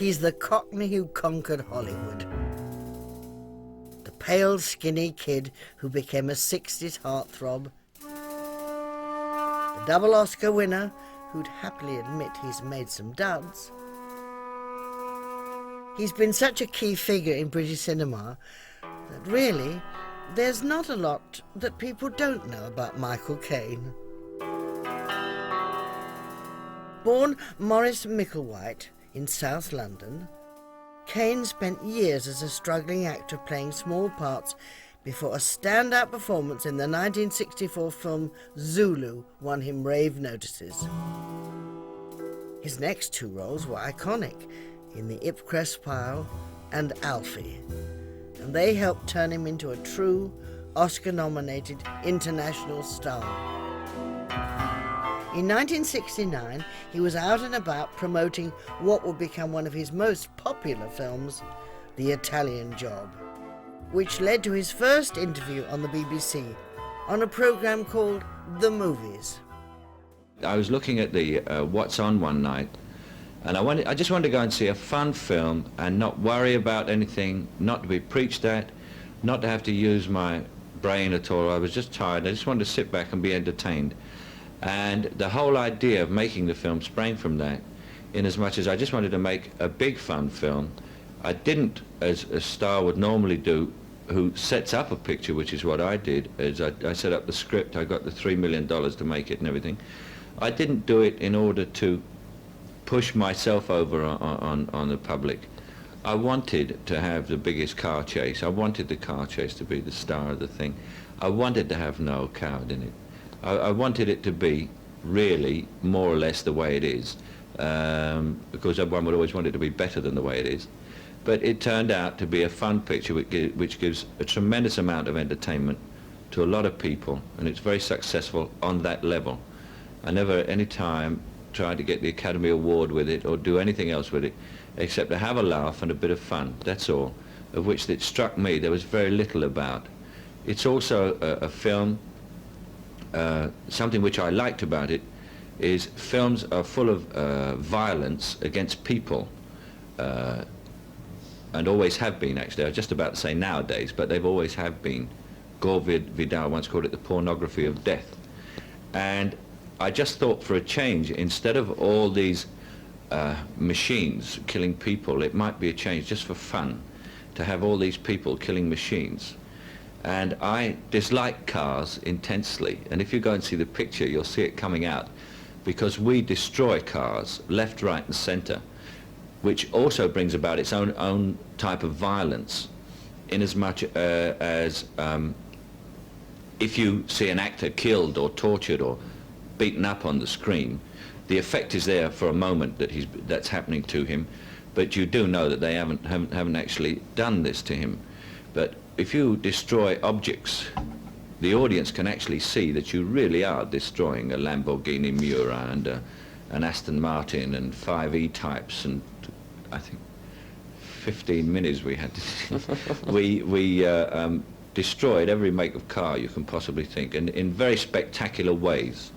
He's the Cockney who conquered Hollywood. The pale, skinny kid who became a 60s heartthrob. The double Oscar winner who'd happily admit he's made some duds. He's been such a key figure in British cinema that really there's not a lot that people don't know about Michael Caine. Born Maurice Micklewhite in South London, Caine spent years as a struggling actor playing small parts before a standout performance in the 1964 film Zulu won him rave notices. His next two roles were iconic in The Ipcress File and Alfie, and they helped turn him into a true Oscar-nominated international star. In 1969, he was out and about promoting what would become one of his most popular films, The Italian Job, which led to his first interview on the BBC on a programme called The Movies. I was looking at the What's On one night, and I just wanted to go and see a fun film and not worry about anything, not to be preached at, not to have to use my brain at all. I was just tired. I just wanted to sit back and be entertained. And the whole idea of making the film sprang from that, in as much as I just wanted to make a big fun film. I didn't, as a star would normally do, who sets up a picture, which is what I did, as I set up the script, I got the $3 million to make it and everything. I didn't do it in order to push myself over on the public. I wanted to have the biggest car chase. I wanted the car chase to be the star of the thing. I wanted to have Noel Coward in it. I wanted it to be really more or less the way it is, because everyone would always want it to be better than the way it is. But it turned out to be a fun picture which gives a tremendous amount of entertainment to a lot of people, and it's very successful on that level. I never at any time tried to get the Academy Award with it or do anything else with it except to have a laugh and a bit of fun, that's all, of which it struck me there was very little about. It's also a film, something which I liked about it is films are full of violence against people, and always have been, actually. I was just about to say nowadays, but they've always have been. Gore Vidal once called it the pornography of death. And I just thought, for a change, instead of all these machines killing people, it might be a change just for fun to have all these people killing machines. And I dislike cars intensely, and if you go and see the picture you'll see it coming out, because we destroy cars left, right and centre, which also brings about its own type of violence, in as much as if you see an actor killed or tortured or beaten up on the screen, the effect is there for a moment that that's happening to him, but you do know that they haven't actually done this to him. But if you destroy objects, the audience can actually see that you really are destroying a Lamborghini Miura and an Aston Martin and 5 E-types and I think 15 minis we had to we destroyed every make of car you can possibly think, and in very spectacular ways.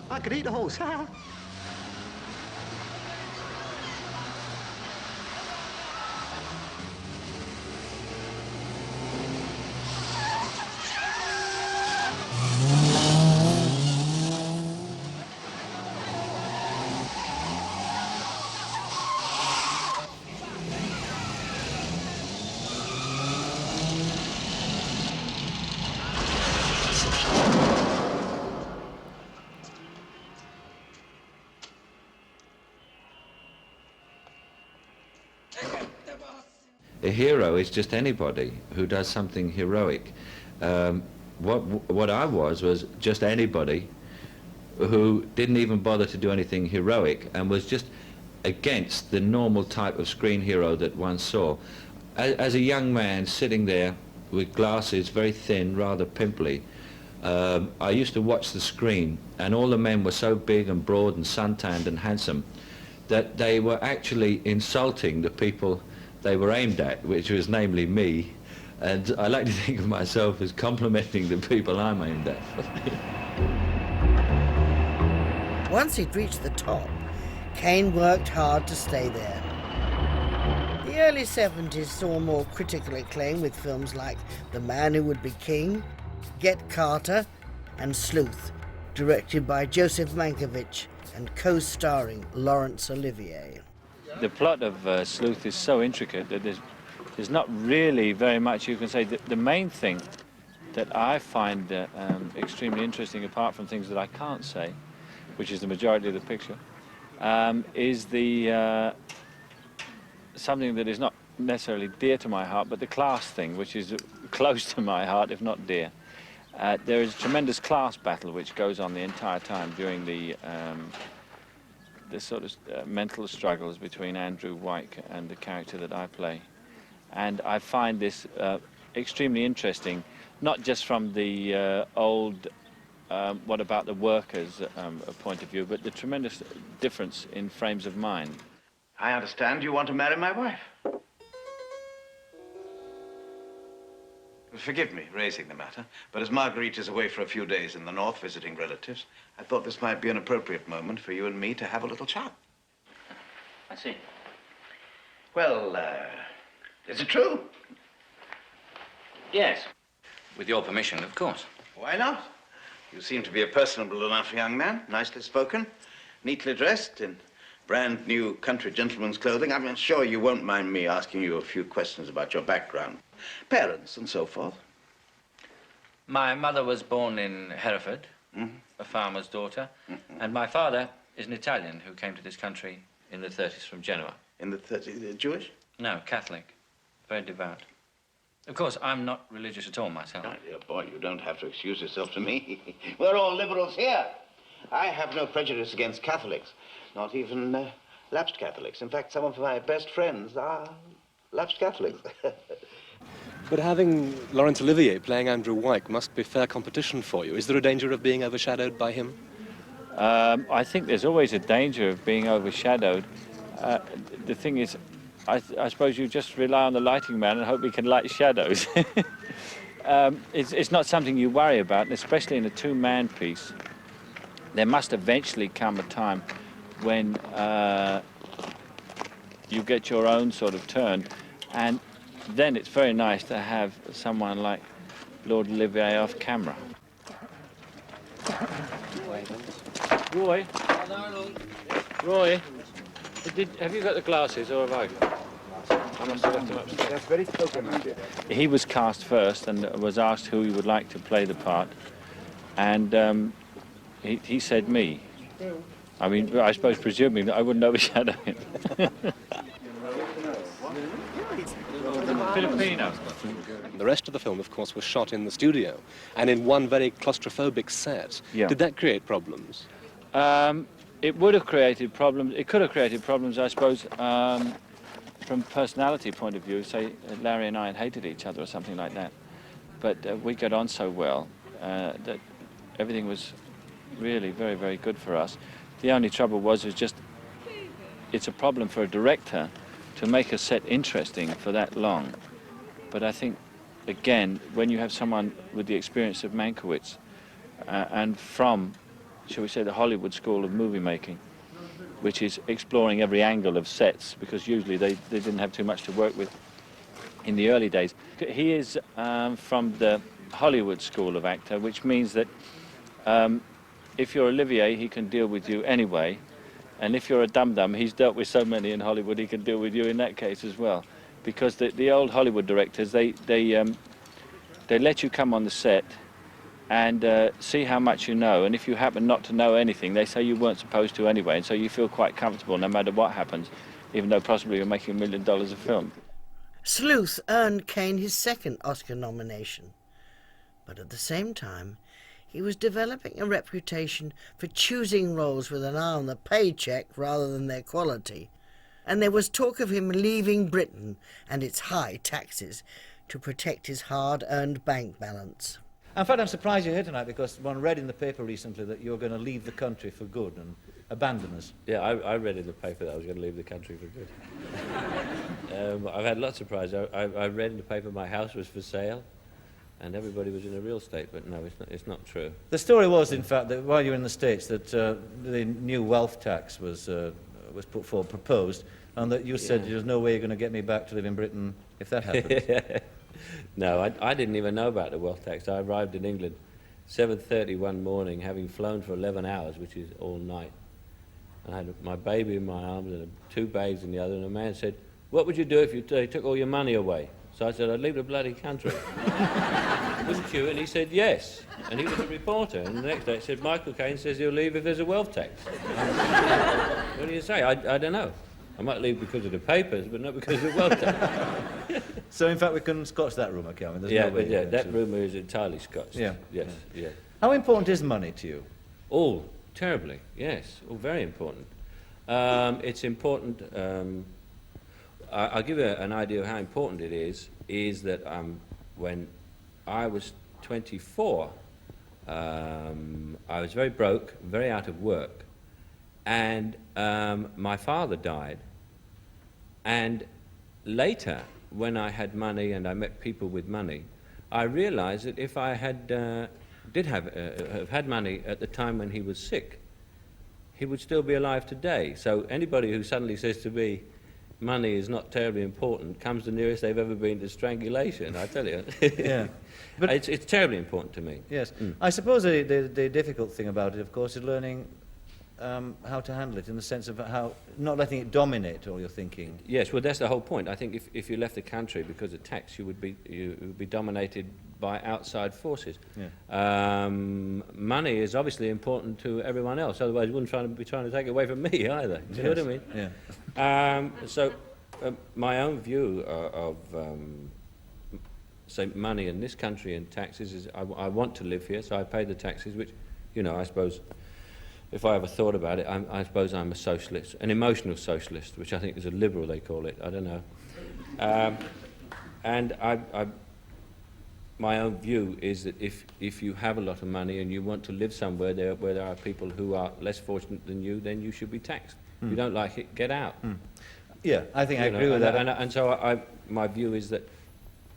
I could eat a horse. A hero is just anybody who does something heroic. What I was just anybody who didn't even bother to do anything heroic and was just against the normal type of screen hero that one saw. As a young man sitting there with glasses, very thin, rather pimply, I used to watch the screen, and all the men were so big and broad and suntanned and handsome that they were actually insulting the people they were aimed at, which was namely me. And I like to think of myself as complimenting the people I'm aimed at. Once he'd reached the top, Caine worked hard to stay there. The early 70s saw more critical acclaim with films like The Man Who Would Be King, Get Carter, and Sleuth, directed by Joseph Mankiewicz and co-starring Laurence Olivier. The plot of Sleuth is so intricate that there's not really very much you can say. The main thing that I find extremely interesting, apart from things that I can't say, which is the majority of the picture, is the something that is not necessarily dear to my heart, but the class thing, which is close to my heart, if not dear. There is a tremendous class battle which goes on the entire time during the sort of mental struggles between Andrew Wyke and the character that I play. And I find this extremely interesting, not just from the old what about the workers point of view, but the tremendous difference in frames of mind. I understand you want to marry my wife. Forgive me raising the matter, but as Marguerite is away for a few days in the north visiting relatives, I thought this might be an appropriate moment for you and me to have a little chat. I see. Well, is it true? Yes. With your permission, of course. Why not? You seem to be a personable enough young man, nicely spoken, neatly dressed in brand new country gentleman's clothing. I'm sure you won't mind me asking you a few questions about your background, parents and so forth. My mother was born in Hereford, a farmer's daughter, and my father is an Italian who came to this country in the 30s from Genoa. In the 30s, Jewish? No, Catholic, very devout. Of course, I'm not religious at all myself. My dear boy, you don't have to excuse yourself to me. We're all liberals here. I have no prejudice against Catholics, not even lapsed Catholics. In fact, some of my best friends are lapsed Catholics. But having Laurence Olivier playing Andrew Wyke must be fair competition for you. Is there a danger of being overshadowed by him? I think there's always a danger of being overshadowed. The thing is, I suppose you just rely on the lighting man and hope he can light shadows. It's not something you worry about, and especially in a two-man piece. There must eventually come a time when you get your own sort of turn, and then it's very nice to have someone like Lord Olivier off camera. Roy, have you got the glasses, or have I got? I must have left them upstairs. That's very spoken, my dear. He was cast first and was asked who he would like to play the part, and he said me. I mean, I suppose presuming that I wouldn't overshadow him. Filipino. The rest of the film, of course, was shot in the studio and in one very claustrophobic set. Yeah. Did that create problems? It would have created problems. It could have created problems, I suppose, from personality point of view. Say Larry and I had hated each other or something like that. But we got on so well that everything was really very, very good for us. The only trouble was just it's a problem for a director to make a set interesting for that long. But I think, again, when you have someone with the experience of Mankiewicz and from, shall we say, the Hollywood school of movie making, which is exploring every angle of sets, because usually they didn't have too much to work with in the early days. He is from the Hollywood school of actor, which means that if you're Olivier, he can deal with you anyway. And if you're a dum-dum, he's dealt with so many in Hollywood, he can deal with you in that case as well. Because the old Hollywood directors, they let you come on the set and see how much you know. And if you happen not to know anything, they say you weren't supposed to anyway. And so you feel quite comfortable no matter what happens, even though possibly you're making $1 million a film. Sleuth earned Caine his second Oscar nomination. But at the same time, he was developing a reputation for choosing roles with an eye on the paycheck rather than their quality. And there was talk of him leaving Britain and its high taxes to protect his hard-earned bank balance. In fact, I'm surprised you're here tonight because one read in the paper recently that you're going to leave the country for good, and abandon us. Yeah, I read in the paper that I was going to leave the country for good. I've had lots of prizes. I read in the paper my house was for sale, and everybody was in a real estate, but no, it's not true. The story was, in fact, that while you were in the States, that the new wealth tax was put forward, proposed, and that you said there's no way you're going to get me back to live in Britain if that happens. No, I didn't even know about the wealth tax. I arrived in England 7:30 one morning, having flown for 11 hours, which is all night. And I had my baby in my arms and 2 bags in the other, and a man said, "What would you do if they took all your money away?" So I said, "I'd leave the bloody country." "Wouldn't you?" And he said, "Yes." And he was a reporter, and the next day it said, "Michael Caine says he'll leave if there's a wealth tax." What do you say? I don't know. I might leave because of the papers, but not because of the wealth tax. So, in fact, we can scotch that rumour, can't we? There's Yeah, no way but yeah, that rumour is entirely Scotch. Yeah. Yes, yes. How important is money to you? Oh, terribly, yes. Oh, very important. It's important. I'll give you an idea of how important it is that when I was 24, I was very broke, very out of work, and my father died. And later, when I had money and I met people with money, I realized that if I had have had money at the time when he was sick, he would still be alive today. So anybody who suddenly says to me, money is not terribly important, comes the nearest they've ever been to strangulation, I tell you. Yeah. But it's terribly important to me. yes. I suppose the difficult thing about it, of course, is learning how to handle it, in the sense of how not letting it dominate all your thinking. Yes, well, that's the whole point. I think if you left the country because of tax, you would be dominated by outside forces. Yeah. Money is obviously important to everyone else. Otherwise, you wouldn't be trying to take it away from me either. Do you know what I mean? Yeah. So, my own view of say money in this country and taxes is I want to live here, so I pay the taxes, which, you know, I suppose. If I ever thought about it, I suppose I'm a socialist, an emotional socialist, which I think is a liberal, they call it. I don't know. And my own view is that if you have a lot of money and you want to live somewhere where there are people who are less fortunate than you, then you should be taxed. If you don't like it, get out. Yeah, I think I agree with that. And so my view is that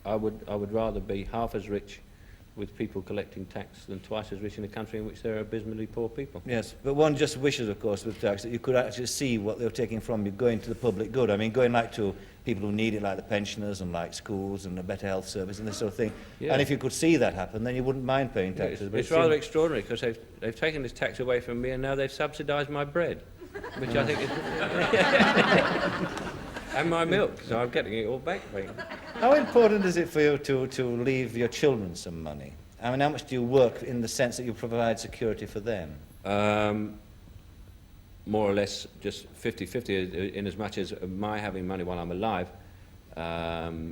I would rather be half as rich with people collecting tax than twice as rich in a country in which there are abysmally poor people. Yes, but one just wishes, of course, with tax, that you could actually see what they're taking from you going to the public good. I mean, going like to people who need it, like the pensioners and like schools and a better health service and this sort of thing. Yeah. And if you could see that happen, then you wouldn't mind paying taxes. It's rather extraordinary, because they've taken this tax away from me and now they've subsidised my bread, which I think is... and my milk, so I'm getting it all back. How important is it for you to leave your children some money? I mean, how much do you work in the sense that you provide security for them? More or less just 50-50, in as much as my having money while I'm alive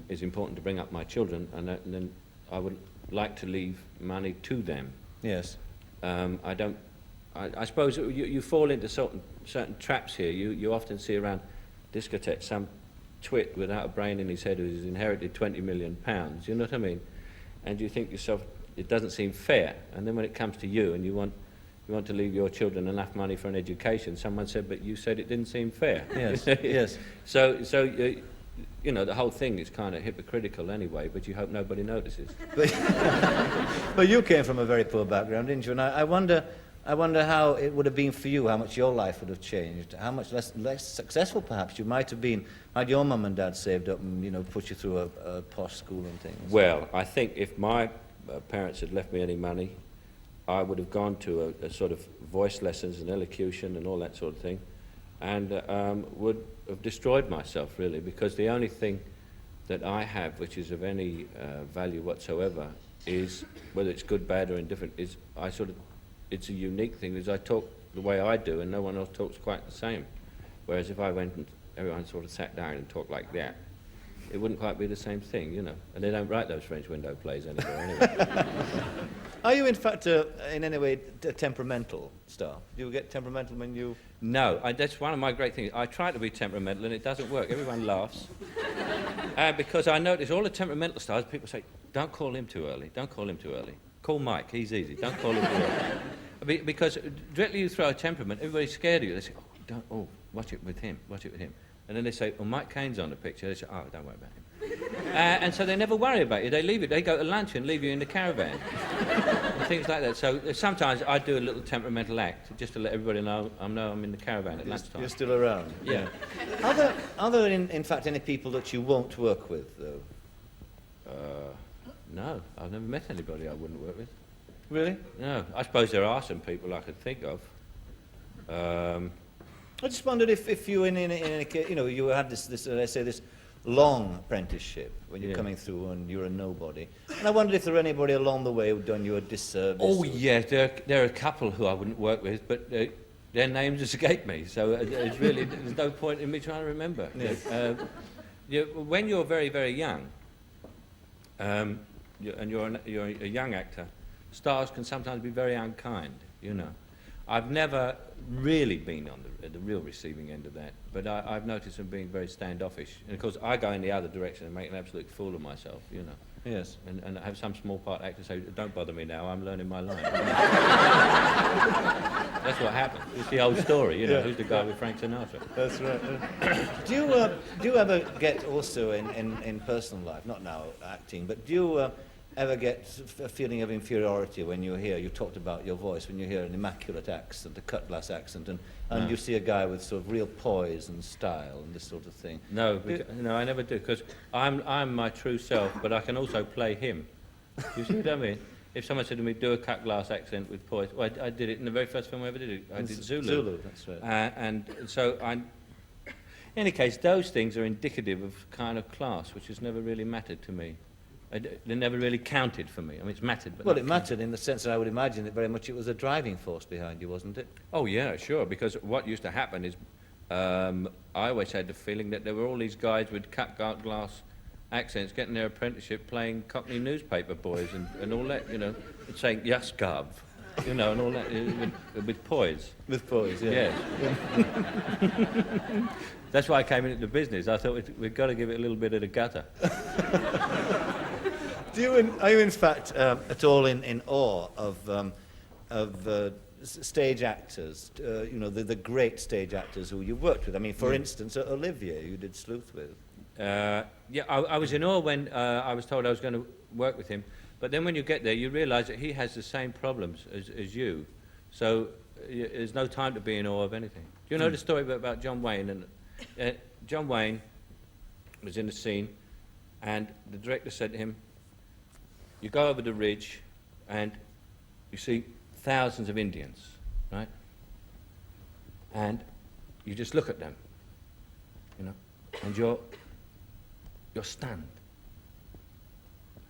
is important to bring up my children, and then I would like to leave money to them. Yes. I suppose you fall into certain traps here. You often see around discotheques some twit without a brain in his head who's inherited £20 million, you know what I mean? And you think to yourself, it doesn't seem fair. And then when it comes to you and you want to leave your children enough money for an education, someone said, but you said it didn't seem fair. Yes, yes. So you know, the whole thing is kind of hypocritical anyway, but you hope nobody notices. But you came from a very poor background, didn't you? And I wonder how it would have been for you, how much your life would have changed, how much less successful perhaps you might have been had your mum and dad saved up and, you know, put you through a posh school and things. Well, I think if my parents had left me any money, I would have gone to a sort of voice lessons and elocution and all that sort of thing, and would have destroyed myself, really, because the only thing that I have which is of any value whatsoever is, whether it's good, bad or indifferent, is it's a unique thing, because I talk the way I do and no one else talks quite the same. Whereas if I went and everyone sort of sat down and talked like that, it wouldn't quite be the same thing, you know. And they don't write those French window plays anymore anyway. Are you, in fact, in any way a temperamental star? Do you get temperamental when you... No, that's one of my great things. I try to be temperamental and it doesn't work. Everyone laughs. Because I notice all the temperamental stars, people say, don't call him too early, don't call him too early. Call Mike, he's easy, don't call him too early. Because directly you throw a temperament, everybody's scared of you. They say, watch it with him, watch it with him. And then they say, Mike Caine's on the picture. They say, don't worry about him. And so they never worry about you. They leave it. They go to lunch and leave you in the caravan. And things like that. So sometimes I do a little temperamental act just to let everybody know I'm in the caravan at lunchtime. You're still around. Yeah. Are there in fact any people that you won't work with, though? No, I've never met anybody I wouldn't work with. Really? No, I suppose there are some people I could think of. I just wondered if you in a case, you had this let's say this long apprenticeship when you're coming through and you're a nobody, and I wondered if there were anybody along the way who'd done you a disservice. Oh yeah, there are a couple who I wouldn't work with, but their names escape me, so it's really there's no point in me trying to remember. When you're very, very young, and you're a young actor, stars can sometimes be very unkind, I've never really been on the real receiving end of that, but I've noticed them being very standoffish. And of course, I go in the other direction and make an absolute fool of myself, Yes. And have some small part actor say, don't bother me now, I'm learning my line. That's what happened. It's the old story, who's the guy with Frank Sinatra? That's right. Do you ever get also in personal life, not now acting, but do you ever get a feeling of inferiority when you talked about your voice, when you hear an immaculate accent, a cut-glass accent, and No. you see a guy with sort of real poise and style and this sort of thing? No, I never do, because I'm my true self, but I can also play him. You see what I mean? If someone said to me, do a cut-glass accent with poise, well, I did it in the very first film I ever did. I did Zulu. Zulu, that's right. And so in any case, those things are indicative of kind of class, which has never really mattered to me. They never really counted for me. I mean, it's mattered, but... Well, it mattered in the sense that I would imagine that very much it was a driving force behind you, wasn't it? Oh, yeah, sure, because what used to happen is I always had the feeling that there were all these guys with cut-glass accents getting their apprenticeship playing Cockney newspaper boys and all that, saying, yes, gov, and all that, with poise. With poise, yeah. Yes. That's why I came into the business. I thought we've got to give it a little bit of the gutter. Are you in fact at all in awe of stage actors, the great stage actors who you've worked with? I mean, for instance, Olivier, you did Sleuth with. I was in awe when I was told I was going to work with him, but then when you get there, you realise that he has the same problems as you, so there's no time to be in awe of anything. Do you know the story about John Wayne? And John Wayne was in the scene, and the director said to him, you go over the ridge and you see thousands of Indians, right? And you just look at them, and you're stunned.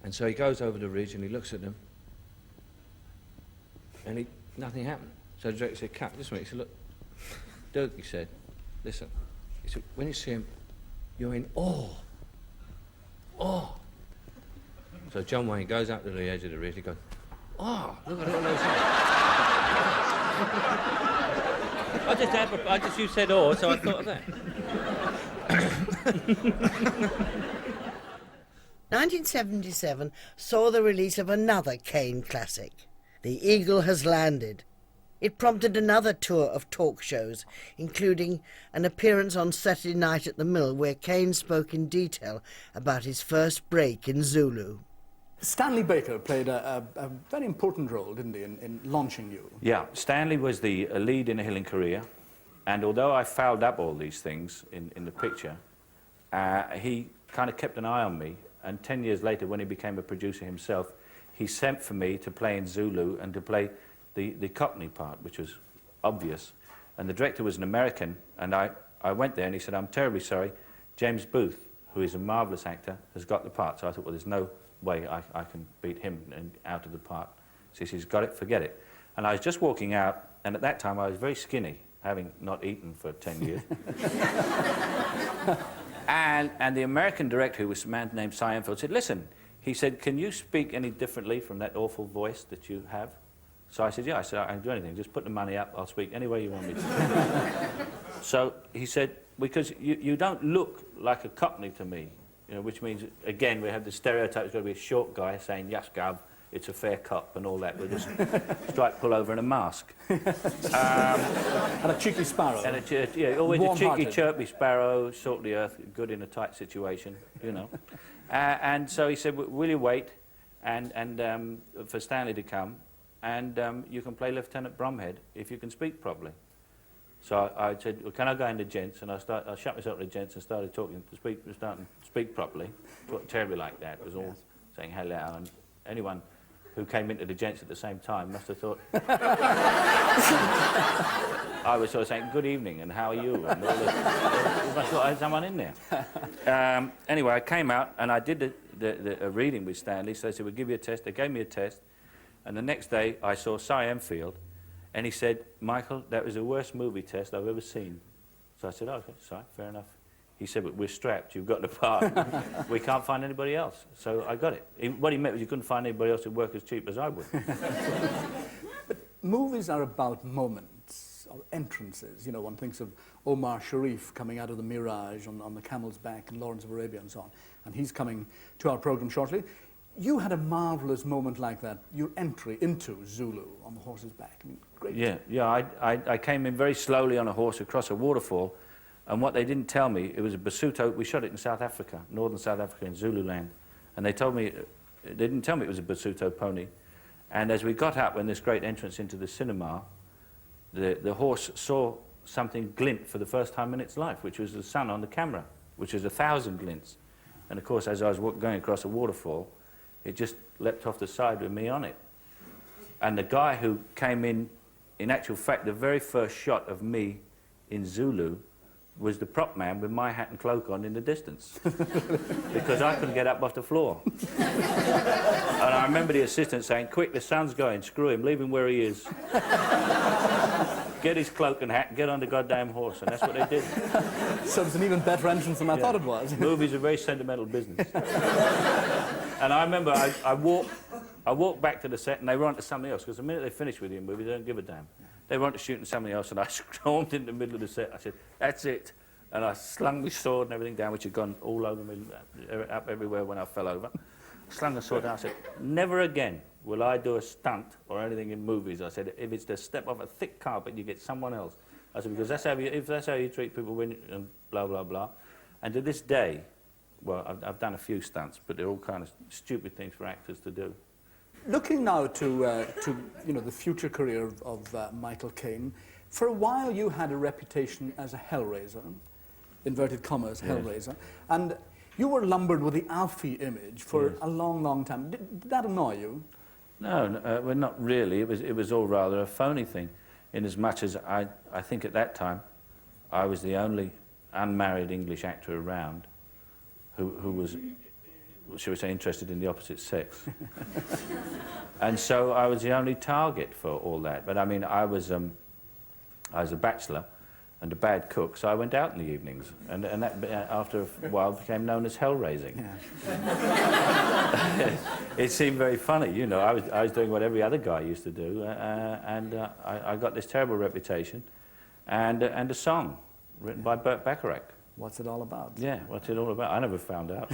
And so he goes over the ridge and he looks at them, and nothing happened. So the director said, cut, this way. He said, look, Dirk, he said, listen. He said, when you see him, you're in awe. Awe. So John Wayne goes up to the edge of the ridge, he goes, oh, look at all those things. You said awe, so I thought of that. 1977 saw the release of another Caine classic, The Eagle Has Landed. It prompted another tour of talk shows, including an appearance on Saturday Night at the Mill, where Caine spoke in detail about his first break in Zulu. Stanley Baker played a very important role, didn't he, in launching you? Yeah, Stanley was the lead in A Hill in Korea, and although I fouled up all these things in the picture, he kind of kept an eye on me, and 10 years later, when he became a producer himself, he sent for me to play in Zulu and to play the Cockney part, which was obvious. And the director was an American, and I went there and he said, I'm terribly sorry, James Booth, who is a marvellous actor, has got the part. So I thought, well, there's no way I can beat him out of the part. So he says, got it, forget it. And I was just walking out, and at that time I was very skinny, having not eaten for 10 years. and the American director, who was a man named Seinfeld, said, listen, he said, can you speak any differently from that awful voice that you have? So I said, yeah. I said, I can do anything. Just put the money up. I'll speak any way you want me to. So he said, because you don't look like a Cockney to me, which means, again, we have the stereotype. It's got to be a short guy saying, yes, gov, it's a fair cop and all that, with a striped pullover and a mask. And a cheeky sparrow. And yeah, always a cheeky, chirpy sparrow, salt of the earth, good in a tight situation, you know. And so he said, will you wait and for Stanley to come, and you can play Lieutenant Bromhead if you can speak properly. So I said, well, can I go into gents? And I shut myself to gents and starting to speak properly. Talked terribly like that. It was all saying hello, and anyone who came into the gents at the same time must have thought I was sort of saying, good evening, and how are you? And all this. You must have thought I had someone in there. Anyway, I came out and I did a reading with Stanley, so they said, we'll give you a test. They gave me a test, and the next day I saw Cy Enfield, and he said, Michael, that was the worst movie test I've ever seen. So I said, okay, Cy, fair enough. He said, but we're strapped, you've got the part. We can't find anybody else. So I got it. What he meant was you couldn't find anybody else who'd work as cheap as I would. But movies are about moments or entrances. You know, one thinks of Omar Sharif coming out of the Mirage on the camel's back and Lawrence of Arabia and so on. And he's coming to our program shortly. You had a marvellous moment like that, your entry into Zulu on the horse's back. I mean, great. Yeah, I came in very slowly on a horse across a waterfall, and what they didn't tell me, it was a Basuto. We shot it in South Africa, northern South Africa, in Zululand, and they told me, they didn't tell me it was a Basuto pony. And as we got up in this great entrance into the cinema, the horse saw something glint for the first time in its life, which was the sun on the camera, which was 1,000 glints. And of course, as I was going across a waterfall, it just leapt off the side with me on it. And the guy who came in actual fact, the very first shot of me in Zulu was the prop man with my hat and cloak on in the distance. Because I couldn't get up off the floor. And I remember the assistant saying, quick, the sun's going, screw him, leave him where he is. Get his cloak and hat and get on the goddamn horse, and that's what they did. So it's an even better entrance than I thought it was. Movies are very sentimental business. And I remember I walked back to the set and they were on to something else, because the minute they finish with your movie, they don't give a damn. They were on to shooting something else, and I stormed in the middle of the set. I said, that's it. And I slung my sword and everything down, which had gone all over me, up everywhere when I fell over. Slung the sword down. I said, never again will I do a stunt or anything in movies. I said, if it's to step off a thick carpet, you get someone else. I said, because if that's how you treat people when, and blah, blah, blah. And to this day, well, I've done a few stunts, but they're all kind of stupid things for actors to do. Looking now to you know, the future career of Michael Caine, for a while you had a reputation as a hellraiser, inverted commas, hellraiser, and you were lumbered with the Alfie image for a long, long time. Did that annoy you? No, well, not really. It was all rather a phony thing, in as much as I think at that time I was the only unmarried English actor around who was, shall we say, interested in the opposite sex. And so I was the only target for all that. But I mean, I was a bachelor and a bad cook, so I went out in the evenings, and that after a while became known as hellraising. Yeah. It seemed very funny, you know. I was doing what every other guy used to do, and I got this terrible reputation, and a song written by Burt Bacharach. What's it all about? Yeah, what's it all about? I never found out.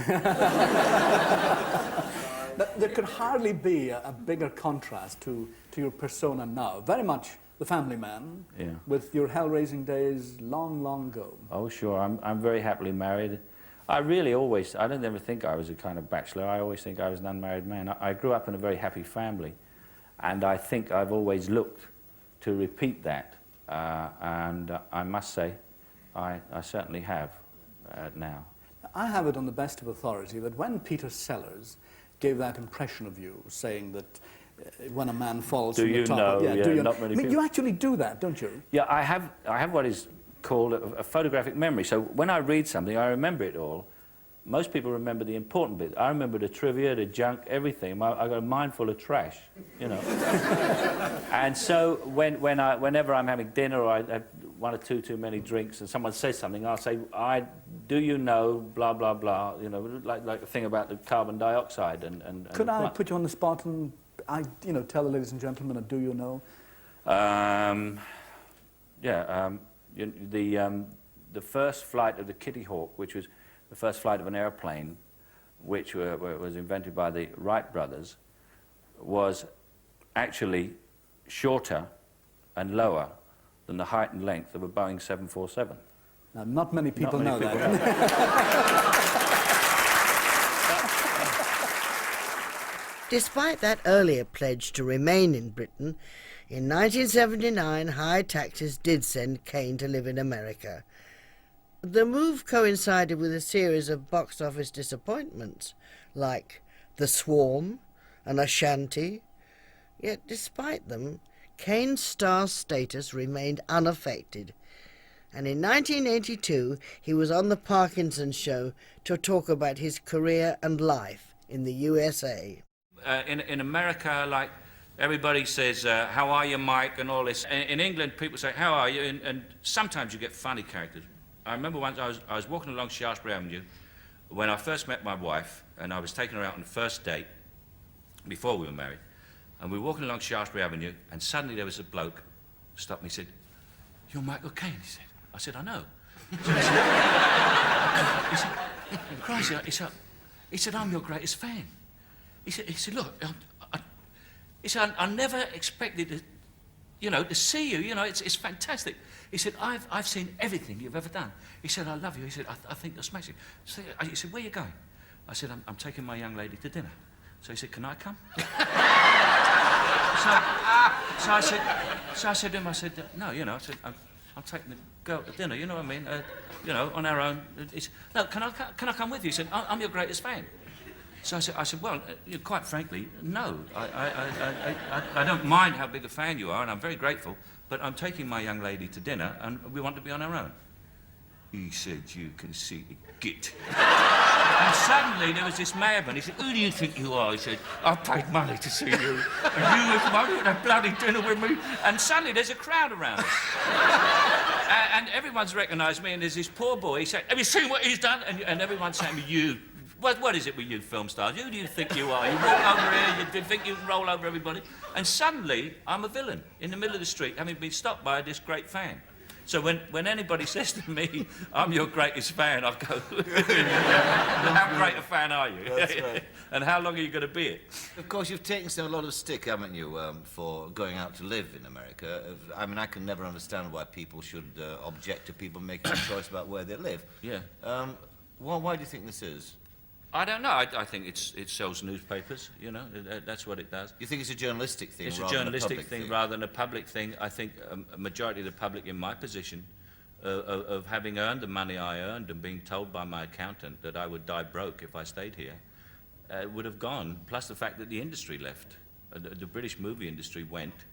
There could hardly be a bigger contrast to your persona now. Very much the family man, with your hell-raising days long, long ago. Oh, sure. I'm very happily married. I really always, I don't ever think I was a kind of bachelor. I always think I was an unmarried man. I grew up in a very happy family, and I think I've always looked to repeat that. And I must say, I certainly have now. I have it on the best of authority that when Peter Sellers gave that impression of you, saying that when a man falls from the top... Do you know? Not many people. You actually do that, don't you? Yeah, I have what is called a photographic memory. So when I read something, I remember it all. Most people remember the important bits. I remember the trivia, the junk, everything. I've got a mind full of trash, you know. And so whenever I'm having dinner or I have one or two too many drinks and someone says something, I'll say, do you know, blah, blah, blah, you know, like the thing about the carbon dioxide and Could I put you on the spot and, tell the ladies and gentlemen, do you know? The first flight of the Kitty Hawk, which was the first flight of an airplane, which was invented by the Wright brothers, was actually shorter and lower than the height and length of a Boeing 747. Now, not many people know that. Despite that earlier pledge to remain in Britain, in 1979 high taxes did send Caine to live in America. The move coincided with a series of box office disappointments, like The Swarm and Ashanti. Yet despite them, Caine's star status remained unaffected. And in 1982, he was on the Parkinson Show to talk about his career and life in the USA. In America, like, everybody says, how are you, Mike, and all this. In England, people say, how are you? And sometimes you get funny characters. I remember once I was walking along Shaftesbury Avenue when I first met my wife, and I was taking her out on the first date before we were married. And we were walking along Shaftesbury Avenue, and suddenly there was a bloke who stopped me and said, "You're Michael Caine," he said. I said, "I know." He said, Christ, he said, "I'm your greatest fan." He said, "Look, I never expected to, to see you. It's fantastic." He said, I've seen everything you've ever done. He said, "I love you." He said, I think you're smashing." He said, "Where are you going?" I said, I'm taking my young lady to dinner." So he said, "Can I come?" So I said to him, "No, I said, I'm taking the girl to dinner, you know what I mean? On our own." He said, "No, can I come with you?" He said, I'm your greatest fan." So I said, "Well, quite frankly, no. I don't mind how big a fan you are, and I'm very grateful, but I'm taking my young lady to dinner, and we want to be on our own." He said, "You conceited git." And suddenly there was this madman. He said, "Who do you think you are?" He said, "I've paid money to see you, and you have money at a bloody dinner with me." And suddenly there's a crowd around us. And everyone's recognised me, and there's this poor boy. He said, "Have you seen what he's done?" And everyone's saying to me, "You. What is it with you film stars? Who do you think you are? You walk over here, you think you can roll over everybody." And suddenly, I'm a villain in the middle of the street, having been stopped by this great fan. So when anybody says to me, "I'm your greatest fan," I go, "How great a fan are you?" That's right. And how long are you going to be it? Of course, you've taken a lot of stick, haven't you, for going out to live in America. I mean, I can never understand why people should object to people making a choice about where they live. Yeah. Why do you think this is? I don't know. I think it sells newspapers, that's what it does. You think it's a journalistic thing It's a rather than a journalistic public thing rather than a public thing. I think a majority of the public in my position of having earned the money I earned and being told by my accountant that I would die broke if I stayed here, would have gone, plus the fact that the industry left. The British movie industry went,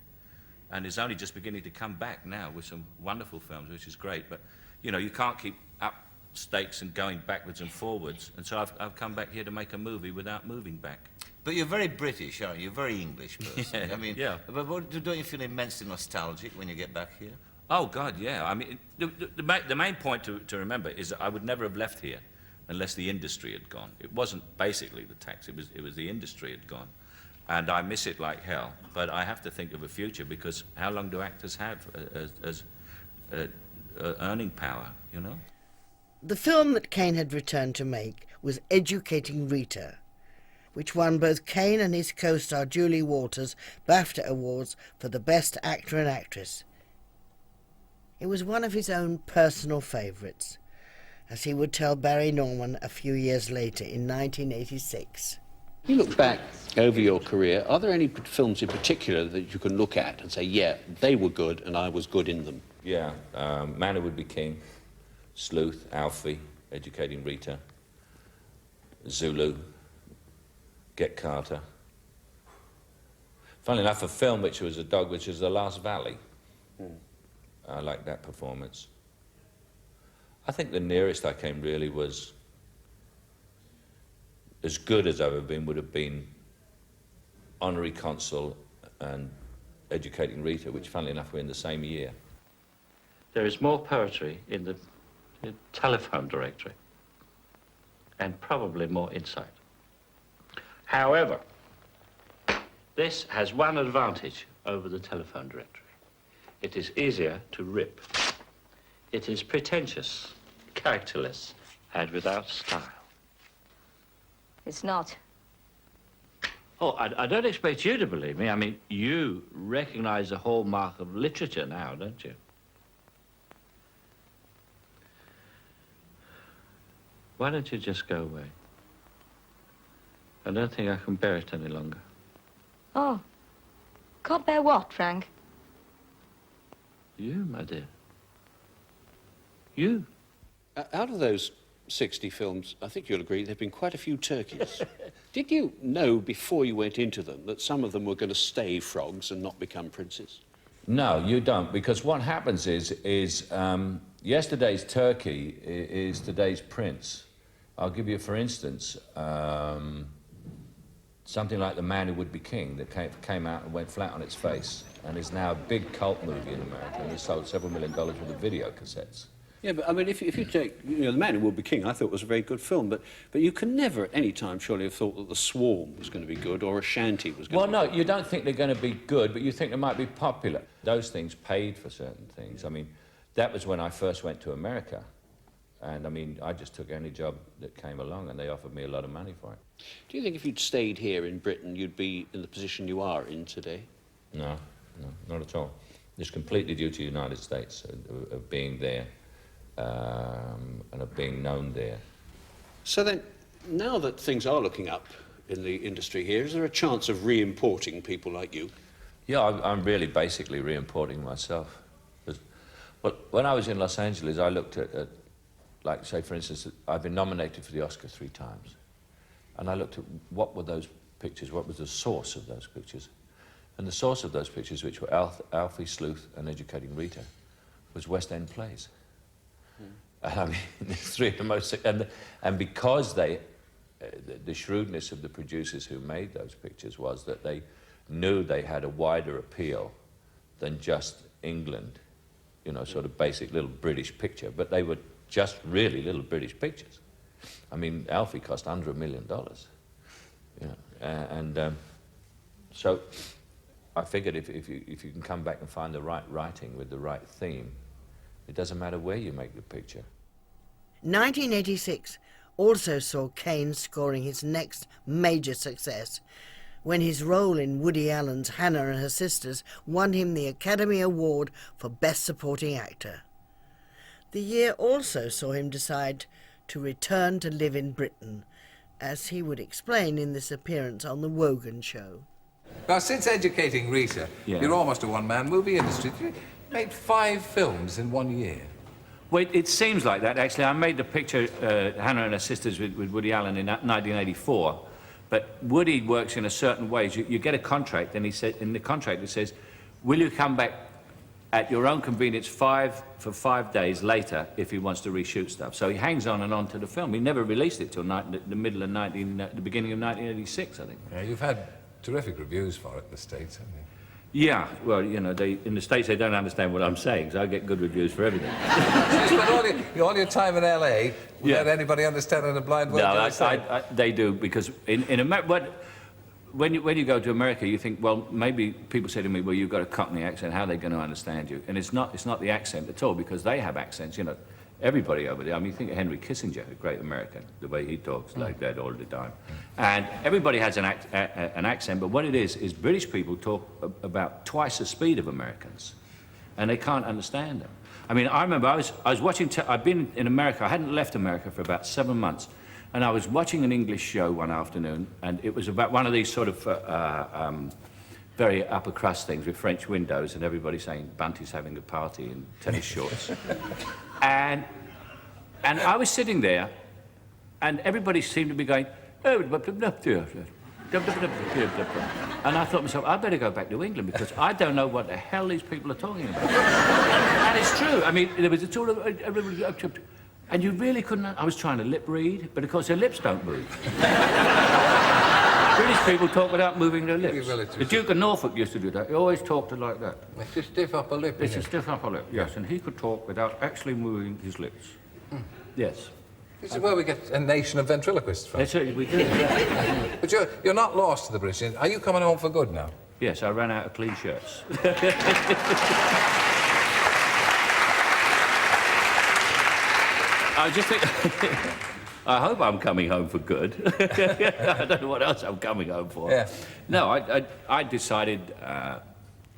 and is only just beginning to come back now with some wonderful films, which is great. But, you can't keep up stakes and going backwards and forwards, and so I've come back here to make a movie without moving back. But you're very British, aren't you? You're a very English person. Yeah, I mean, yeah. But don't you feel immensely nostalgic when you get back here? Oh, God, yeah. I mean, the main point to remember is that I would never have left here unless the industry had gone. It wasn't basically the tax, it was the industry had gone. And I miss it like hell, but I have to think of a future, because how long do actors have as earning power, The film that Caine had returned to make was Educating Rita, which won both Caine and his co-star Julie Walters BAFTA Awards for the Best Actor and Actress. It was one of his own personal favourites, as he would tell Barry Norman a few years later in 1986. You look back over your career, are there any films in particular that you can look at and say, yeah, they were good and I was good in them? Yeah, Man Who Would Be King, Sleuth, Alfie, Educating Rita, Zulu, Get Carter. Funnily enough, a film which was a dog, which was The Last Valley. I liked that performance. I think the nearest I came really was, as good as I've ever been, would have been Honorary Consul and Educating Rita, which funnily enough were in the same year. There is more poetry in the telephone directory, and probably more insight. However, this has one advantage over the telephone directory. It is easier to rip. It is pretentious, characterless, and without style. It's not. Oh, I don't expect you to believe me. I mean, you recognize the hallmark of literature now, don't you? Why don't you just go away? I don't think I can bear it any longer. Oh. Can't bear what, Frank? You, my dear. You. Out of those 60 films, I think you'll agree, there have been quite a few turkeys. Did you know before you went into them that some of them were going to stay frogs and not become princes? No, you don't, because what happens is yesterday's turkey is today's prince. I'll give you, for instance, something like The Man Who Would Be King that came out and went flat on its face and is now a big cult movie in America and has sold several $1 million worth of video cassettes. Yeah, but I mean, if you take, you know, The Man Who Would Be King, I thought was a very good film, but you can never at any time surely have thought that The Swarm was going to be good or Ashanti was going to be good. Well, no, you don't think they're going to be good, but you think they might be popular. Those things paid for certain things. I mean, that was when I first went to America. And, I mean, I just took any job that came along and they offered me a lot of money for it. Do you think if you'd stayed here in Britain, you'd be in the position you are in today? No, not at all. It's completely due to the United States, of being there. And of being known there. So then, now that things are looking up in the industry here, is there a chance of re-importing people like you? Yeah, I'm really basically re-importing myself. But when I was in Los Angeles, I looked at, like, say, for instance, I've been nominated for the Oscar 3 times. And I looked at what were those pictures, what was the source of those pictures. And the source of those pictures, which were Alfie, Sleuth, and Educating Rita, was West End plays. I mean, the three of the most, and because the shrewdness of the producers who made those pictures was that they knew they had a wider appeal than just England, you know, sort of basic little British picture, but they were just really little British pictures. I mean, Alfie cost under $1 million, you know, so I figured if you can come back and find the right writing with the right theme, it doesn't matter where you make the picture. 1986 also saw Caine scoring his next major success when his role in Woody Allen's Hannah and Her Sisters won him the Academy Award for Best Supporting Actor. The year also saw him decide to return to live in Britain, as he would explain in this appearance on The Wogan Show. Now, since Educating Rita, you're almost a one-man movie industry. You made 5 films in 1 year. Well, it seems like that, actually. I made the picture, Hannah and Her Sisters, with Woody Allen in 1984. But Woody works in a certain way. You get a contract, and he said, in the contract it says, will you come back at your own convenience for 5 days later if he wants to reshoot stuff? So he hangs on and on to the film. He never released it till the beginning of 1986, I think. Yeah, you've had terrific reviews for it in the States, haven't you? Yeah, well, you know, in the States they don't understand what I'm saying, so I get good reviews for everything. You spent all your time in L.A. without anybody understanding a blind word? No, they do, because in America, when you go to America, you think, well, maybe people say to me, well, you've got a Cockney accent, how are they going to understand you? And it's not the accent at all, because they have accents, you know. Everybody over there, I mean, think of Henry Kissinger, a great American, the way he talks like that all the time. And everybody has an accent, but what it is British people talk about twice the speed of Americans, and they can't understand them. I mean, I remember I was watching, I'd been in America, I hadn't left America for about 7 months, and I was watching an English show one afternoon, and it was about one of these sort of very upper crust things with French windows and everybody saying Bunty's having a party in tennis shorts. And I was sitting there, and everybody seemed to be going, oh, and I thought to myself, I better go back to England because I don't know what the hell these people are talking about. And it's true. I mean, there was a sort of, and you really couldn't. I was trying to lip read, but of course their lips don't move. British people talk without moving their lips. The Duke of Norfolk used to do that. He always talked like that. It's a stiff upper lip, It's a stiff upper lip, yes, and he could talk without actually moving his lips. Yes. This is where we get a nation of ventriloquists from. That's it, we do. Yeah. But you're not lost to the British. Are you coming home for good now? Yes, I ran out of clean shirts. I hope I'm coming home for good. I don't know what else I'm coming home for. Yeah. No, I decided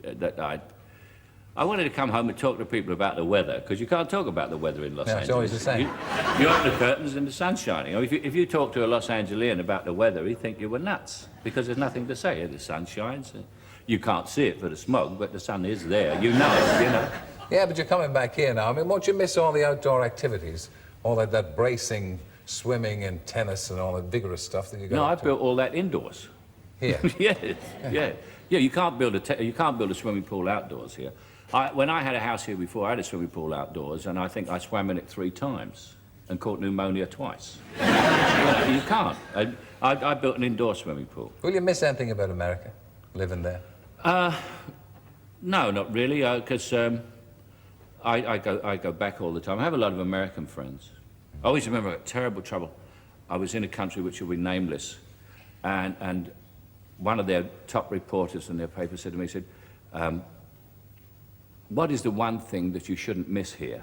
that I wanted to come home and talk to people about the weather, because you can't talk about the weather in Los Angeles. It's always the same. You open the curtains and the sun's shining. Or if you talk to a Los Angelian about the weather, he'd think you were nuts, because there's nothing to say. The sun shines. You can't see it for the smoke, but the sun is there. You know it, you know. Yeah, but you're coming back here now. I mean, won't you miss all the outdoor activities? All that bracing, swimming and tennis and all that vigorous stuff that you got. No, I built all that indoors. Here? Yeah. You can't build a swimming pool outdoors here. When I had a house here before, I had a swimming pool outdoors, and I think I swam in it 3 times and caught pneumonia twice. You can't. I built an indoor swimming pool. Will you miss anything about America, living there? No, not really, because I go back all the time. I have a lot of American friends. I always remember I got terrible trouble. I was in a country which will be nameless, and one of their top reporters in their paper said to me, he said, what is the one thing that you shouldn't miss here?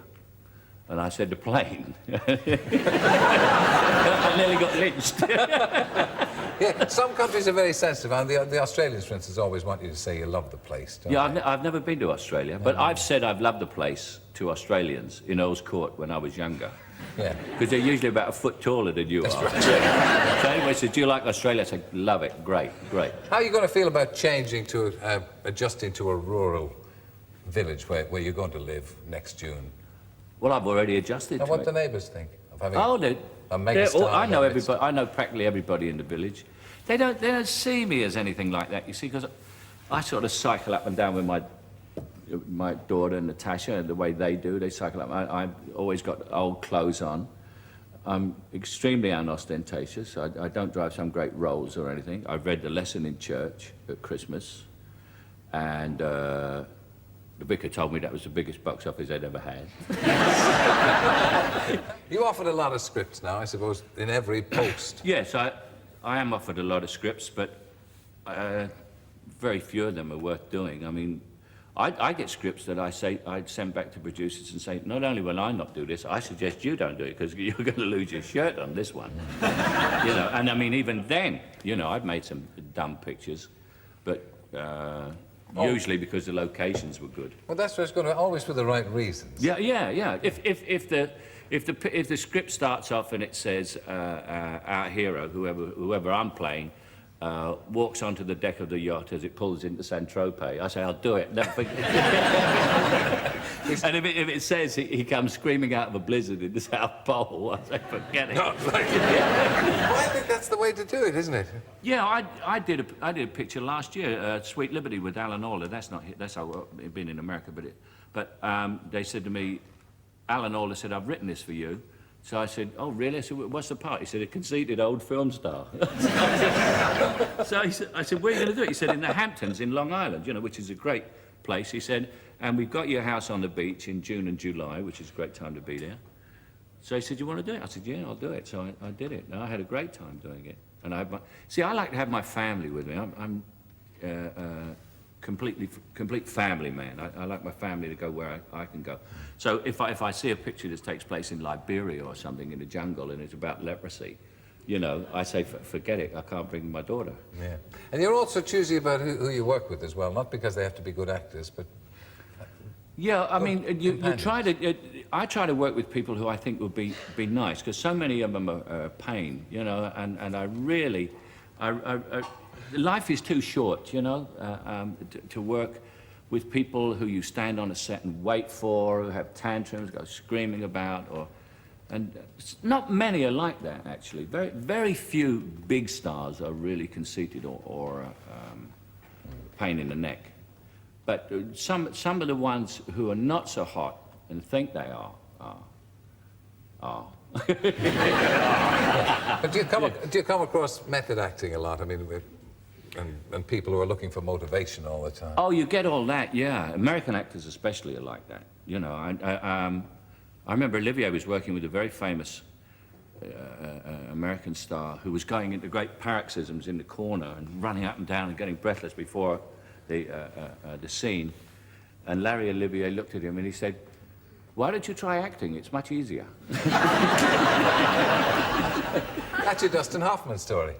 And I said, the plane. I nearly got lynched. Yeah, some countries are very sensitive, and the Australians, for instance, always want you to say you love the place, don't Yeah, they? I've never been to Australia, but I've said I've loved the place to Australians in Earl's Court when I was younger. Yeah. Because they're usually about a foot taller than you are. Right. So anyway, said, do you like Australia? I said, love it, great. How are you going to feel about changing to, adjusting to a rural village where you're going to live next June? Well, I've already adjusted And to what it. do the neighbours think of having I know everybody. I know practically everybody in the village. They don't see me as anything like that, you see, because I sort of cycle up and down with my daughter Natasha, and the way they do, they cycle up. I've always got old clothes on. I'm extremely unostentatious. I don't drive some great Rolls or anything. I've read the lesson in church at Christmas, and the vicar told me that was the biggest box office they'd ever had. You offered a lot of scripts now, I suppose, in every post. Yes, I am offered a lot of scripts, but very few of them are worth doing. I mean, I get scripts that I'd send back to producers and say, not only will I not do this, I suggest you don't do it, because you're going to lose your shirt on this one. You know, and I mean, even then, you know, I've made some dumb pictures, but usually because the locations were good. Well, that's what it's going to, always for the right reasons. Yeah. If the script starts off and it says our hero, whoever I'm playing, walks onto the deck of the yacht as it pulls into Saint-Tropez, I say, I'll do it. Never forget. And if it says he comes screaming out of a blizzard in the South Pole, I say, forget it. No, well, I think that's the way to do it, isn't it? Yeah, I did a picture last year, Sweet Liberty with Alan Alda. That's how it's been in America, but they said to me, Alan Alda said, I've written this for you. So I said, oh, really? I said, what's the part? He said, a conceited old film star. So I said, where are you going to do it? He said, in the Hamptons in Long Island, you know, which is a great place. He said, and we've got your house on the beach in June and July, which is a great time to be there. So he said, you want to do it? I said, yeah, I'll do it. So I did it. And I had a great time doing it. And I like to have my family with me. I'm complete family man. I like my family to go where I can go. So if I see a picture that takes place in Liberia or something in the jungle and it's about leprosy, you know, I say, forget it, I can't bring my daughter. Yeah. And you're also choosy about who you work with as well, not because they have to be good actors, but... Yeah, I mean, I try to work with people who I think will be nice, because so many of them are pain, you know, and I really... life is too short, you know, to work with people who you stand on a set and wait for, who have tantrums, go screaming about, and not many are like that, actually. Very, very few big stars are really conceited or pain in the neck. But some of the ones who are not so hot and think they are. But do you come across method acting a lot? I mean, and people who are looking for motivation all the time. Oh, you get all that, yeah. American actors especially are like that. You know, I remember Olivier was working with a very famous American star who was going into great paroxysms in the corner and running up and down and getting breathless before the scene. And Larry Olivier looked at him and he said, why don't you try acting? It's much easier. That's your Dustin Hoffman story.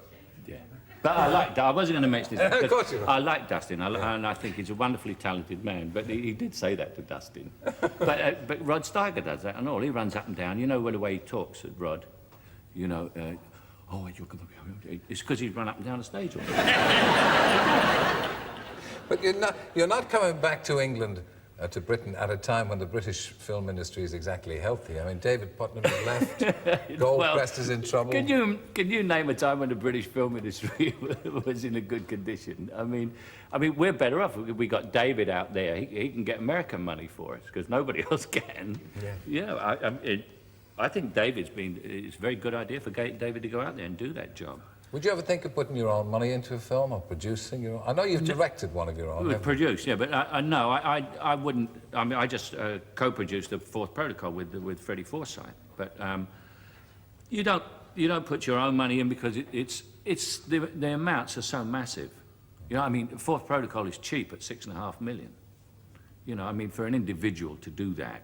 Yeah. But I wasn't going to mention this. Of course you were. I like Dustin, and I think he's a wonderfully talented man, but he did say that to Dustin. But Rod Steiger does that and all. He runs up and down. You know the way he talks at Rod? You know, oh, you're going to be... It's because he's run up and down the stage all the time. But you're not coming back to England, to Britain, at a time when the British film industry is exactly healthy. I mean, David Putnam has left, Goldcrest is in trouble. Can you name a time when the British film industry was in a good condition? I mean, we're better off. We got David out there. He can get American money for us, because nobody else can. Yeah, I think it's a very good idea for David to go out there and do that job. Would you ever think of putting your own money into a film or producing your own? I know you've directed one of your own. Produced, yeah, but no, I wouldn't. I mean, I just co-produced the Fourth Protocol with Freddie Forsyth. But you don't put your own money in because the amounts are so massive. You know, I mean, Fourth Protocol is cheap at $6.5 million. You know, I mean, for an individual to do that,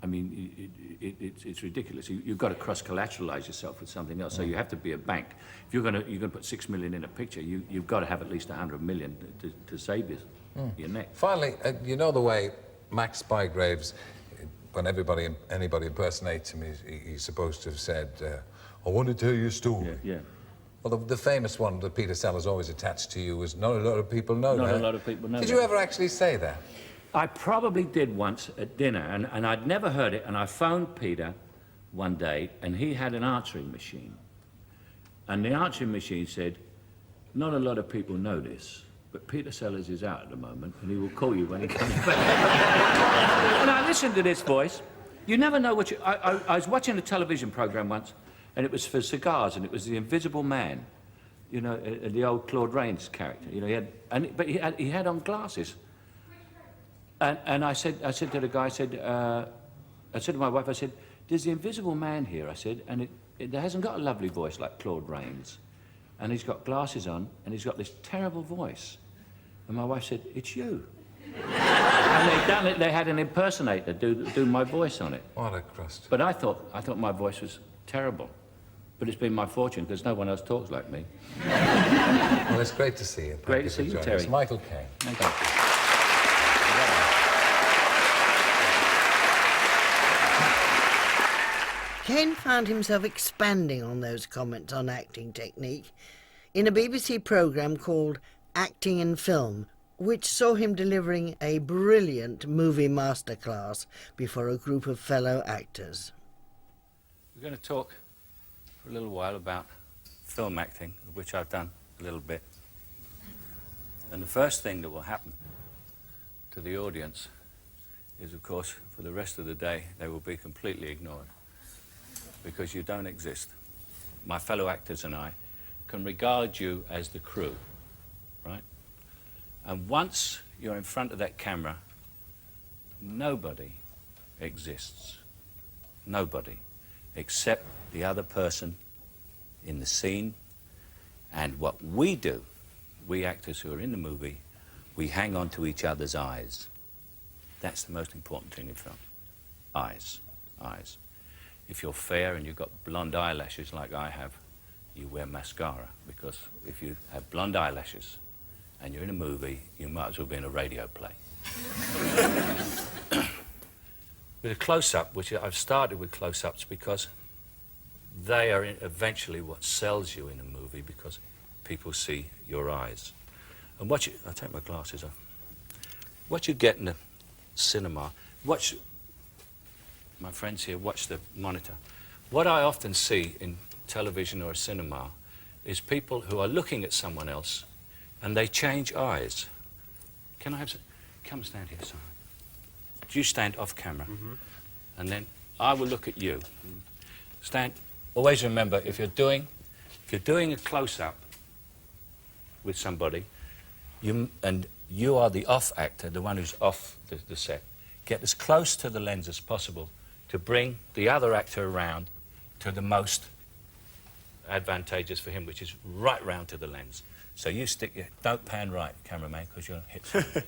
I mean, it's ridiculous. You've got to cross-collateralize yourself with something else. So you have to be a bank. If you're going to put $6 million in a picture, you've got to have at least $100 million to save your neck. Finally, you know the way Max Spygraves, when anybody impersonates him, he's supposed to have said, "I want to tell you a story." Yeah. Well, the famous one that Peter Sellers always attached to you was, "Not a lot of people know that." Not a lot of people know that. Did you ever actually say that? I probably did once at dinner, and I'd never heard it, and I phoned Peter one day, and he had an answering machine. And the answering machine said, "Not a lot of people know this, but Peter Sellers is out at the moment, and he will call you when he comes back." And I listened to this voice. You never know what I was watching a television program once, and it was for cigars, and it was The Invisible Man, you know, the old Claude Rains character. You know, but he had on glasses. And I said to the guy, I said to my wife, I said, "There's the Invisible Man here," I said, "and it hasn't got a lovely voice like Claude Rains. And he's got glasses on, and he's got this terrible voice." And my wife said, "It's you." And they had an impersonator do my voice on it. What a crust. But I thought my voice was terrible. But it's been my fortune, because no one else talks like me. Well, it's great to see you. Great to see you, Terry. It's Michael Caine. Thank you. Caine found himself expanding on those comments on acting technique in a BBC programme called Acting in Film, which saw him delivering a brilliant movie masterclass before a group of fellow actors. We're going to talk for a little while about film acting, of which I've done a little bit. And the first thing that will happen to the audience is, of course, for the rest of the day, they will be completely ignored, because you don't exist. My fellow actors and I can regard you as the crew, right? And once you're in front of that camera, nobody exists. Nobody, except the other person in the scene. And what we do, we actors who are in the movie, we hang on to each other's eyes. That's the most important thing in film. Eyes, eyes. If you're fair and you've got blonde eyelashes like I have, you wear mascara, because if you have blonde eyelashes and you're in a movie, you might as well be in a radio play. With a close-up, which I've started with close-ups because they are eventually what sells you in a movie, because people see your eyes. And I'll take my glasses off. What you get in the cinema, my friends here watch the monitor. What I often see in television or a cinema is people who are looking at someone else and they change eyes. Can I have some? Come stand here, Simon. You stand off camera, and then I will look at you. Stand. Always remember, if you're doing a close-up with somebody, and you are the off actor, the one who's off the set, get as close to the lens as possible to bring the other actor around to the most advantageous for him, which is right round to the lens. So you don't pan right, cameraman, because you'll hit something.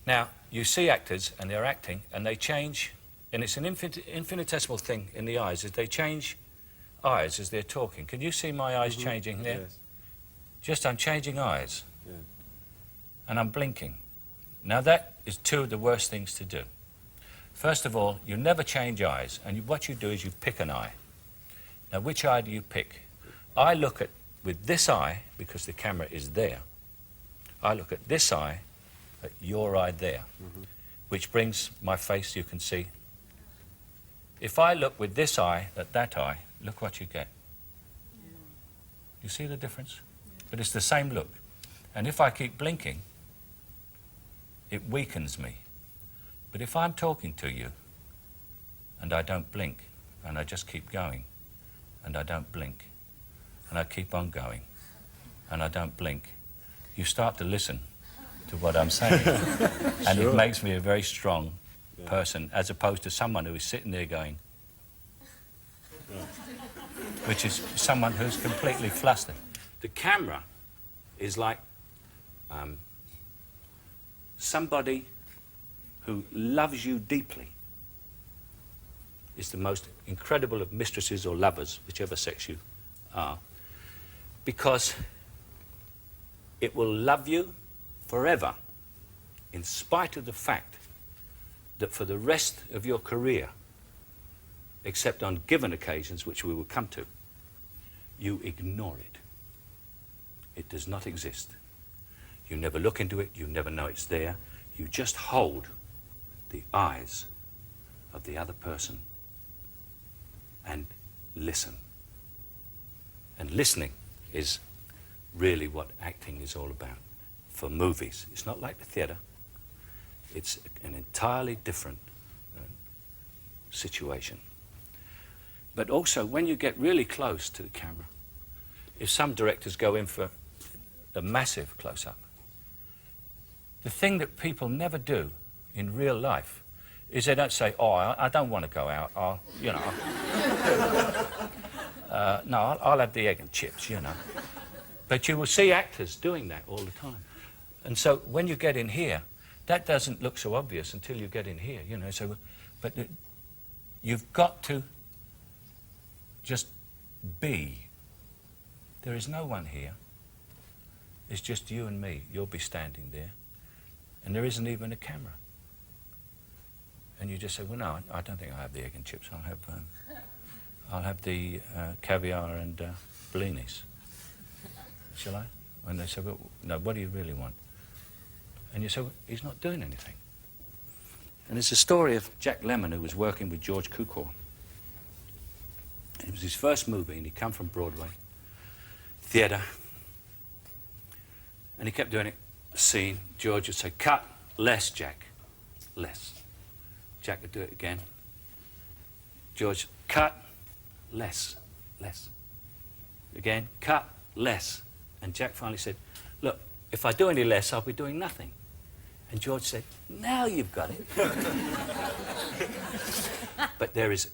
Now, you see actors, and they're acting, and they change, and it's an infinitesimal thing in the eyes, is they change eyes as they're talking. Can you see my eyes changing there? Yes. Just I'm changing eyes. Yeah. And I'm blinking. Now that is two of the worst things to do. First of all, you never change eyes, and what you do is you pick an eye. Now which eye do you pick? I look at with this eye, because the camera is there. I look at this eye, at your eye there, which brings my face, you can see. If I look with this eye at that eye, look what you get. You see the difference? But it's the same look. And if I keep blinking, it weakens me. But if I'm talking to you and I don't blink and I just keep going and I don't blink and I keep on going and I don't blink, you start to listen to what I'm saying. And it makes me a very strong person as opposed to someone who is sitting there going, which is someone who's completely flustered. The camera is like somebody who loves you deeply. Is the most incredible of mistresses or lovers, whichever sex you are, because it will love you forever in spite of the fact that for the rest of your career, except on given occasions, which we will come to, you ignore it. It does not exist. You never look into it, you never know it's there. You just hold the eyes of the other person and listen. And listening is really what acting is all about for movies. It's not like the theatre. It's an entirely different situation. But also, when you get really close to the camera, if some directors go in for a massive close-up, the thing that people never do in real life is they don't say, oh, I don't want to go out, I'll, you know, no, I'll have the egg and chips, you know. But you will see actors doing that all the time. And so when you get in here, that doesn't look so obvious until you get in here, you know. So, but you've got to just be. There is no one here. It's just you and me. You'll be standing there. And there isn't even a camera. And you just say, well, no, I don't think I'll have the egg and chips. I'll have the caviar and bellinis. Shall I? And they say, well, no, what do you really want? And you say, well, he's not doing anything. And it's a story of Jack Lemmon, who was working with George Cukor. And it was his first movie, and he'd come from Broadway theatre. And he kept doing it, a scene. George would say, cut, less, Jack, less. Jack would do it again. George, cut, less, less. Again, cut, less. And Jack finally said, look, if I do any less, I'll be doing nothing. And George said, now you've got it. But there is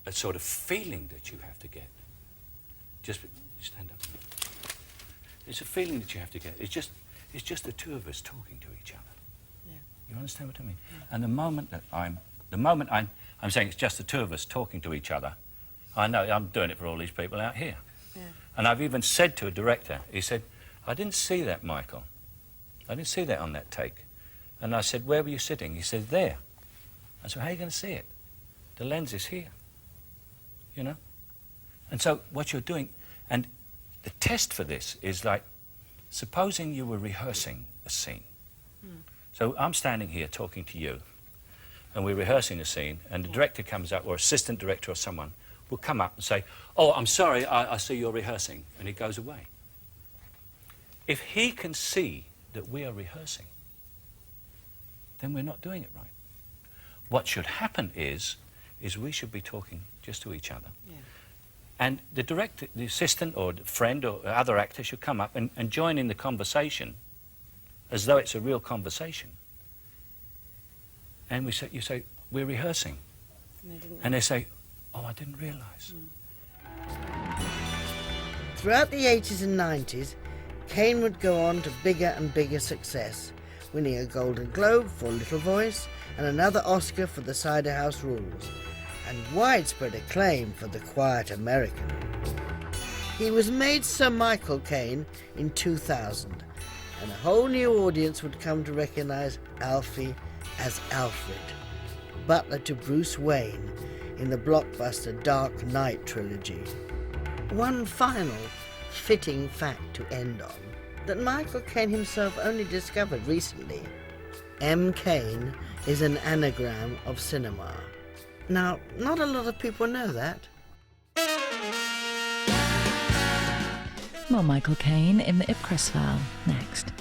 a sort of feeling that you have to get. Just stand up. It's a feeling that you have to get. It's just the two of us talking to each other. Yeah. You understand what I mean? Yeah. And the moment I'm saying it's just the two of us talking to each other, I know I'm doing it for all these people out here. Yeah. And I've even said to a director, he said, I didn't see that, Michael. I didn't see that on that take. And I said, where were you sitting? He said, there. I said, how are you going to see it? The lens is here. You know? And so what you're doing, and the test for this is like, supposing you were rehearsing a scene. So I'm standing here talking to you, and we're rehearsing a scene, and the director comes up, or assistant director or someone, will come up and say, oh, I'm sorry, I see you're rehearsing, and he goes away. If he can see that we are rehearsing, then we're not doing it right. What should happen is we should be talking just to each other. Yeah. And the director, the assistant or the friend or other actor should come up and join in the conversation as though it's a real conversation. And you say, we're rehearsing. And they say, oh, I didn't realise. Throughout the 80s and 90s, Caine would go on to bigger and bigger success, winning a Golden Globe for Little Voice and another Oscar for The Cider House Rules. and widespread acclaim for the quiet American. He was made Sir Michael Caine in 2000, and a whole new audience would come to recognise Alfie as Alfred, butler to Bruce Wayne in the blockbuster Dark Knight trilogy. One final fitting fact to end on, that Michael Caine himself only discovered recently. M. Caine is an anagram of cinema. Now, not a lot of people know that. More Michael Caine in the Ipcress File next.